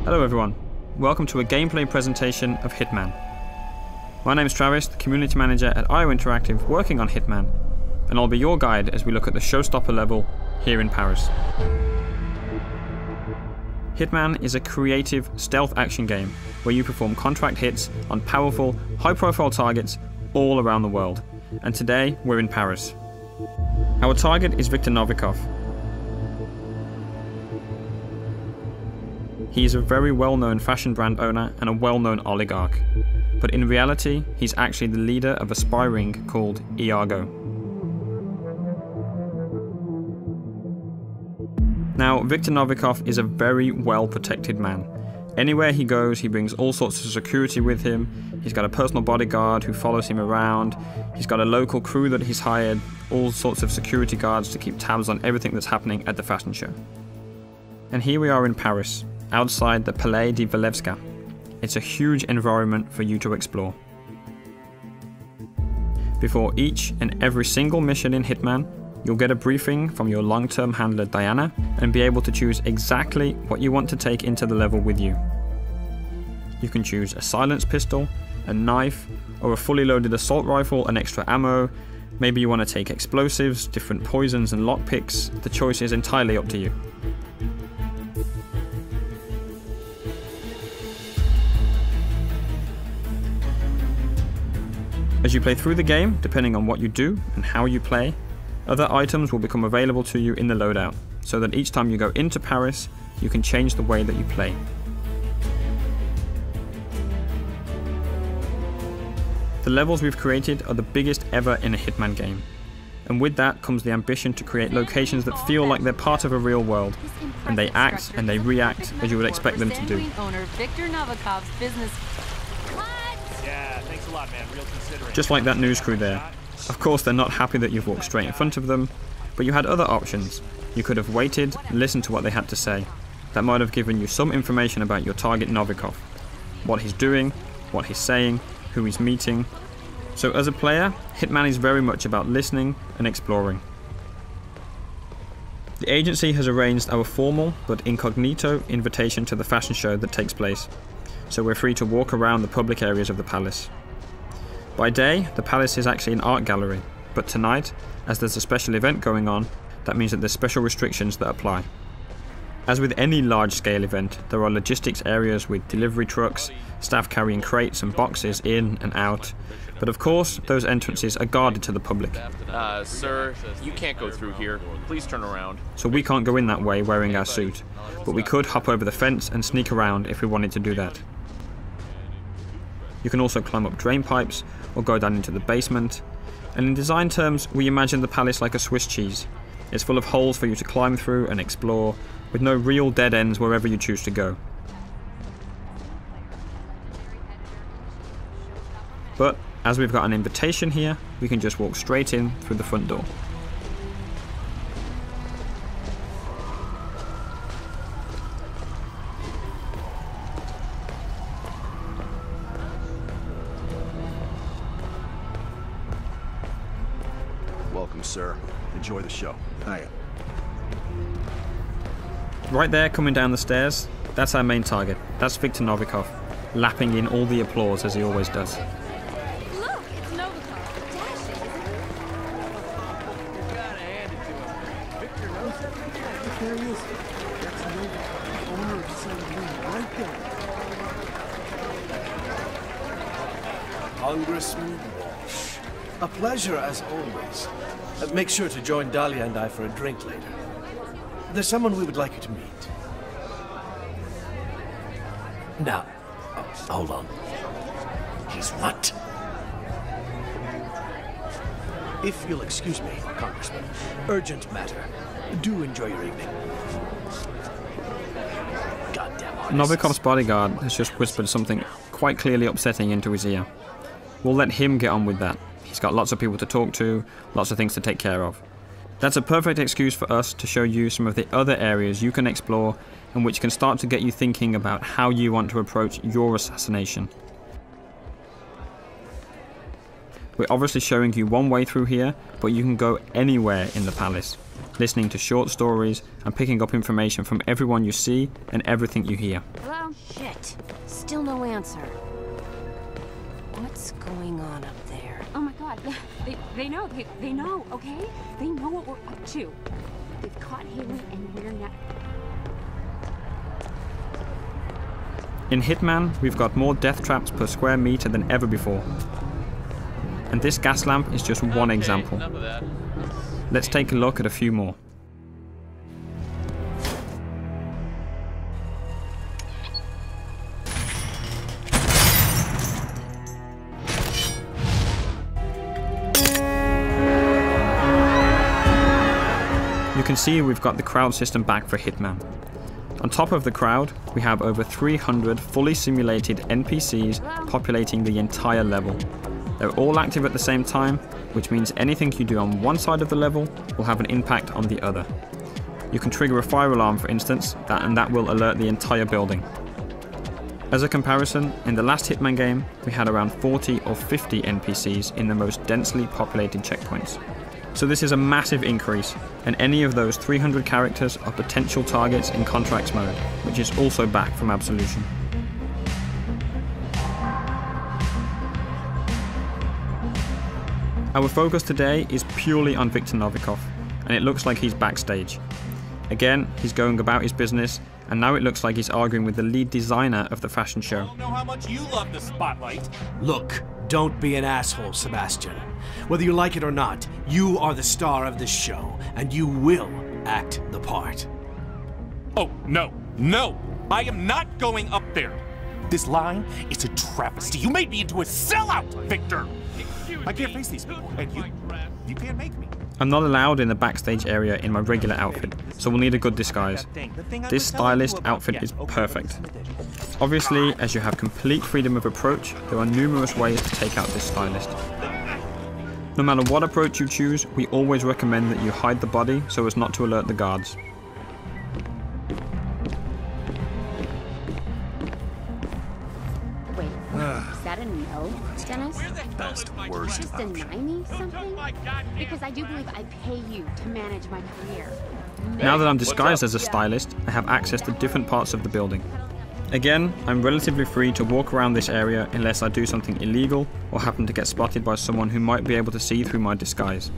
Hello everyone, welcome to a gameplay presentation of Hitman. My name is Travis, the community manager at IO Interactive working on Hitman, and I'll be your guide as we look at the showstopper level here in Paris. Hitman is a creative stealth action game where you perform contract hits on powerful, high-profile targets all around the world, and today we're in Paris. Our target is Viktor Novikov. He is a very well-known fashion brand owner and a well-known oligarch, but in reality he's actually the leader of a spy ring called Iago. Now, Viktor Novikov is a very well-protected man. Anywhere he goes, he brings all sorts of security with him. He's got a personal bodyguard who follows him around. He's got a local crew that he's hired, all sorts of security guards to keep tabs on everything that's happening at the fashion show. And here we are in Paris, outside the Palais de Walewska. It's a huge environment for you to explore. Before each and every single mission in Hitman, you'll get a briefing from your long-term handler Diana and be able to choose exactly what you want to take into the level with you. You can choose a silenced pistol, a knife, or a fully loaded assault rifle and extra ammo. Maybe you want to take explosives, different poisons and lockpicks. The choice is entirely up to you. As you play through the game, depending on what you do and how you play, other items will become available to you in the loadout, so that each time you go into Paris, you can change the way that you play. The levels we've created are the biggest ever in a Hitman game, and with that comes the ambition to create locations that feel like they're part of a real world, and they act and they react as you would expect them to do. Just like that news crew there. Of course they're not happy that you've walked straight in front of them, but you had other options. You could have waited, listened to what they had to say. That might have given you some information about your target Novikov. What he's doing, what he's saying, who he's meeting. So as a player, Hitman is very much about listening and exploring. The agency has arranged our formal but incognito invitation to the fashion show that takes place, so we're free to walk around the public areas of the palace. By day, the palace is actually an art gallery, but tonight, as there's a special event going on, that means that there's special restrictions that apply. As with any large-scale event, there are logistics areas with delivery trucks, staff carrying crates and boxes in and out, but of course, those entrances are guarded to the public. Sir, you can't go through here. Please turn around. So we can't go in that way wearing our suit, but we could hop over the fence and sneak around if we wanted to do that. You can also climb up drain pipes or go down into the basement, and in design terms we imagine the palace like a Swiss cheese. It's full of holes for you to climb through and explore, with no real dead ends wherever you choose to go. But as we've got an invitation here, we can just walk straight in through the front door. Welcome, sir. Enjoy the show. Hiya. Right there, coming down the stairs, that's our main target. That's Viktor Novikov, lapping in all the applause as he always does. Look, it's Novikov. Dashing. You gotta hand it to him. Victor knows it. There he is. That's Novikov, owner of Saint-Louis, right there. Congressman Walsh. A pleasure as always. Make sure to join Dahlia and I for a drink later. There's someone we would like you to meet. Now, hold on. He's what? If you'll excuse me, Congressman. Urgent matter. Do enjoy your evening. Goddamn artists. Novikov's bodyguard has just whispered something quite clearly upsetting into his ear. We'll let him get on with that. He's got lots of people to talk to, lots of things to take care of. That's a perfect excuse for us to show you some of the other areas you can explore and which can start to get you thinking about how you want to approach your assassination. We're obviously showing you one way through here, but you can go anywhere in the palace. listening to short stories, and picking up information from everyone you see and everything you hear. Hello? Shit. Still no answer. What's going on up there? Oh my god, yeah, they know, they know, okay? They know what we're up to. They've caught Haley and we're not... In Hitman, we've got more death traps per square meter than ever before. And this gas lamp is just one example. Let's take a look at a few more. You can see we've got the crowd system back for Hitman. On top of the crowd, we have over 300 fully simulated NPCs populating the entire level. They're all active at the same time, which means anything you do on one side of the level will have an impact on the other. You can trigger a fire alarm, for instance, and that will alert the entire building. As a comparison, in the last Hitman game, we had around 40 or 50 NPCs in the most densely populated checkpoints. So this is a massive increase, and any of those 300 characters are potential targets in Contracts mode, which is also back from Absolution. Our focus today is purely on Viktor Novikov, and it looks like he's backstage. Again, he's going about his business, and now it looks like he's arguing with the lead designer of the fashion show. I don't know how much you love the spotlight. Look, don't be an asshole, Sebastian. Whether you like it or not, you are the star of this show, and you will act the part. Oh, no, no! I am not going up there! This line is a travesty. You made me into a sellout, Victor! I can't face these people, and you can't make me. I'm not allowed in the backstage area in my regular outfit, so we'll need a good disguise. This stylist outfit is perfect. Obviously, as you have complete freedom of approach, there are numerous ways to take out this stylist. No matter what approach you choose, we always recommend that you hide the body so as not to alert the guards. Wait, is that a no, Dennis? Best, worst. Just deny me something? Because I do believe I pay you to manage my career. Now that I'm disguised as a stylist, I have access to different parts of the building. Again, I'm relatively free to walk around this area unless I do something illegal or happen to get spotted by someone who might be able to see through my disguise.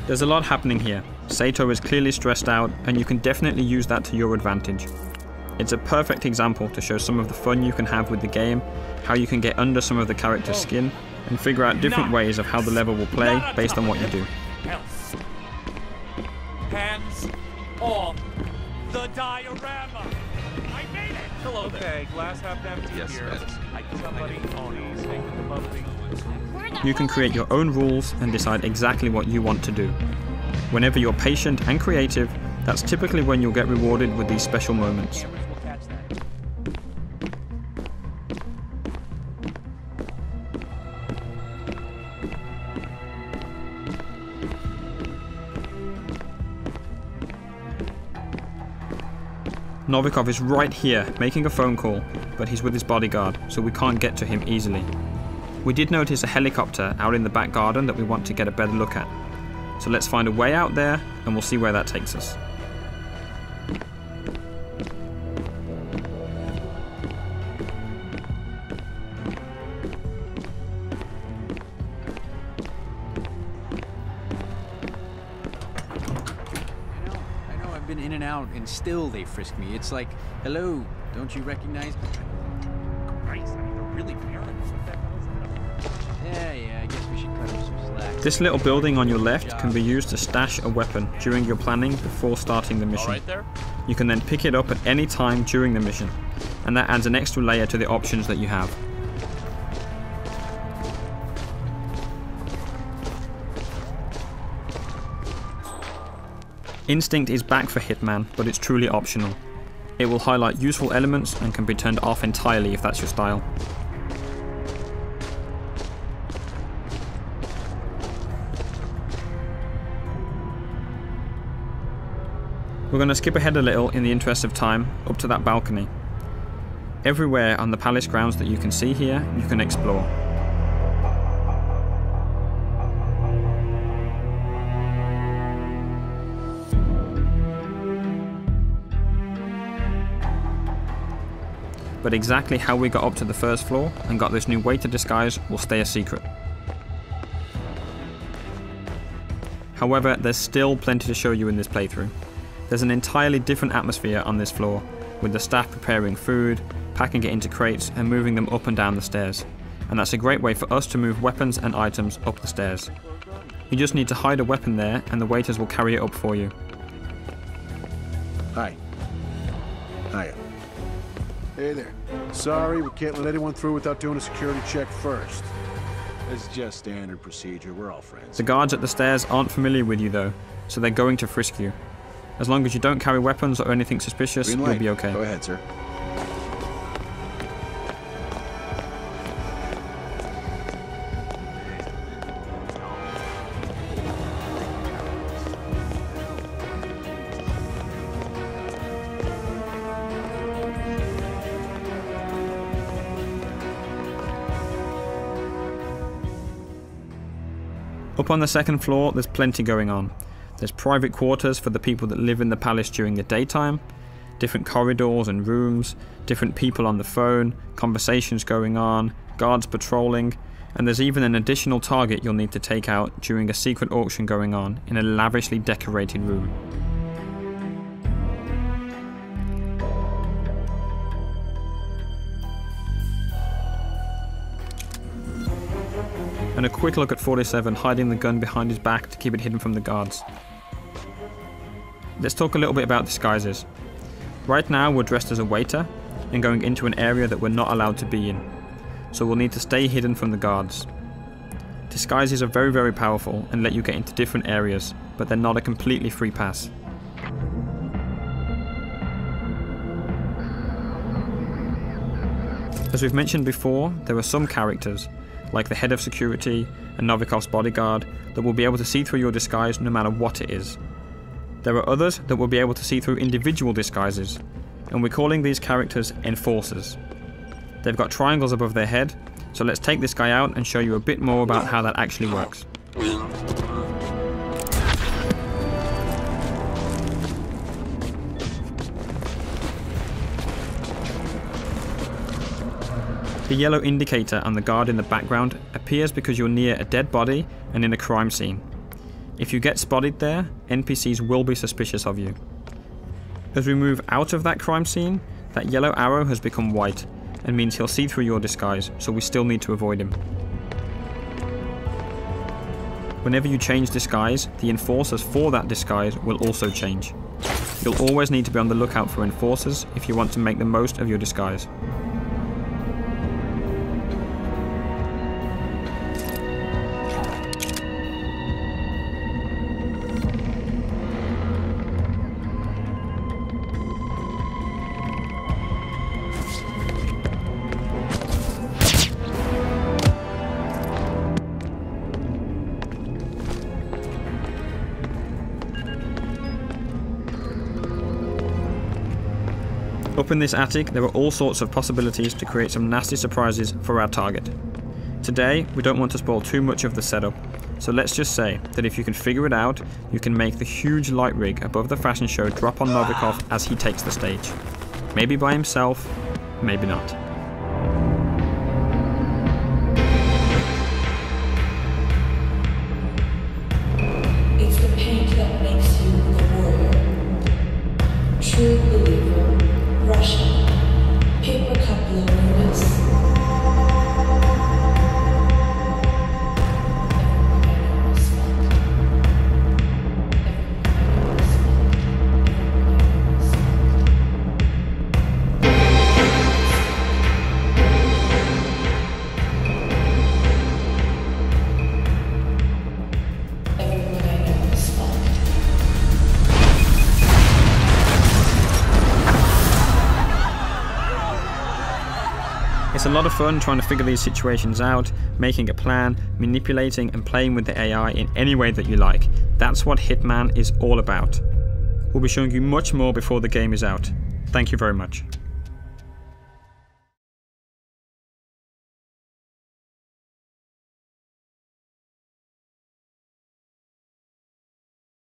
There's a lot happening here. Sato is clearly stressed out, and you can definitely use that to your advantage. It's a perfect example to show some of the fun you can have with the game, how you can get under some of the character's skin, and figure out different ways of how the level will play based on what you do. Hands off the diorama! I made it! Hello there. Okay, glass half empty here. Somebody ponies taking the bubbly. You can create your own rules and decide exactly what you want to do. Whenever you're patient and creative, that's typically when you'll get rewarded with these special moments. Novikov is right here, making a phone call, but he's with his bodyguard, so we can't get to him easily. We did notice a helicopter out in the back garden that we want to get a better look at. So let's find a way out there, and we'll see where that takes us. Been in and out, and still they frisk me. It's like, hello, don't you recognize me? Christ, I mean, they're really paranoid. What the hell is that? Yeah, I guess we should cut them some slack. This little building on your left can be used to stash a weapon during your planning before starting the mission. Right there? You can then pick it up at any time during the mission, and that adds an extra layer to the options that you have. Instinct is back for Hitman, but it's truly optional. It will highlight useful elements and can be turned off entirely if that's your style. We're going to skip ahead a little in the interest of time, up to that balcony. Everywhere on the palace grounds that you can see here, you can explore. but exactly how we got up to the first floor and got this new waiter disguise will stay a secret. However, there's still plenty to show you in this playthrough. There's an entirely different atmosphere on this floor, with the staff preparing food, packing it into crates and moving them up and down the stairs, and that's a great way for us to move weapons and items up the stairs. You just need to hide a weapon there and the waiters will carry it up for you. Hi. Hiya. Hey there. Sorry, we can't let anyone through without doing a security check first. It's just standard procedure, we're all friends. The guards at the stairs aren't familiar with you though, so they're going to frisk you. As long as you don't carry weapons or anything suspicious, you'll be okay. Go ahead, sir. Up on the second floor, there's plenty going on. There's private quarters for the people that live in the palace during the daytime, different corridors and rooms, different people on the phone, conversations going on, guards patrolling, and there's even an additional target you'll need to take out during a secret auction going on in a lavishly decorated room. And a quick look at 47 hiding the gun behind his back to keep it hidden from the guards. Let's talk a little bit about disguises. Right now we're dressed as a waiter and going into an area that we're not allowed to be in, so we'll need to stay hidden from the guards. Disguises are very powerful and let you get into different areas, but they're not a completely free pass. As we've mentioned before, there are some characters, like the head of security and Novikov's bodyguard, that will be able to see through your disguise no matter what it is. There are others that will be able to see through individual disguises, and we're calling these characters enforcers. They've got triangles above their head, so let's take this guy out and show you a bit more about how that actually works. The yellow indicator on the guard in the background appears because you're near a dead body and in a crime scene. If you get spotted there, NPCs will be suspicious of you. As we move out of that crime scene, that yellow arrow has become white and means he'll see through your disguise, so we still need to avoid him. Whenever you change disguise, the enforcers for that disguise will also change. You'll always need to be on the lookout for enforcers if you want to make the most of your disguise. Up in this attic, there are all sorts of possibilities to create some nasty surprises for our target. Today, we don't want to spoil too much of the setup, so let's just say that if you can figure it out, you can make the huge light rig above the fashion show drop on Novikov as he takes the stage. Maybe by himself, maybe not. It's the paint that makes you the warrior. True believer. Russian. Paper cup loneliness. It's a lot of fun trying to figure these situations out, making a plan, manipulating and playing with the AI in any way that you like. That's what Hitman is all about. We'll be showing you much more before the game is out. Thank you very much.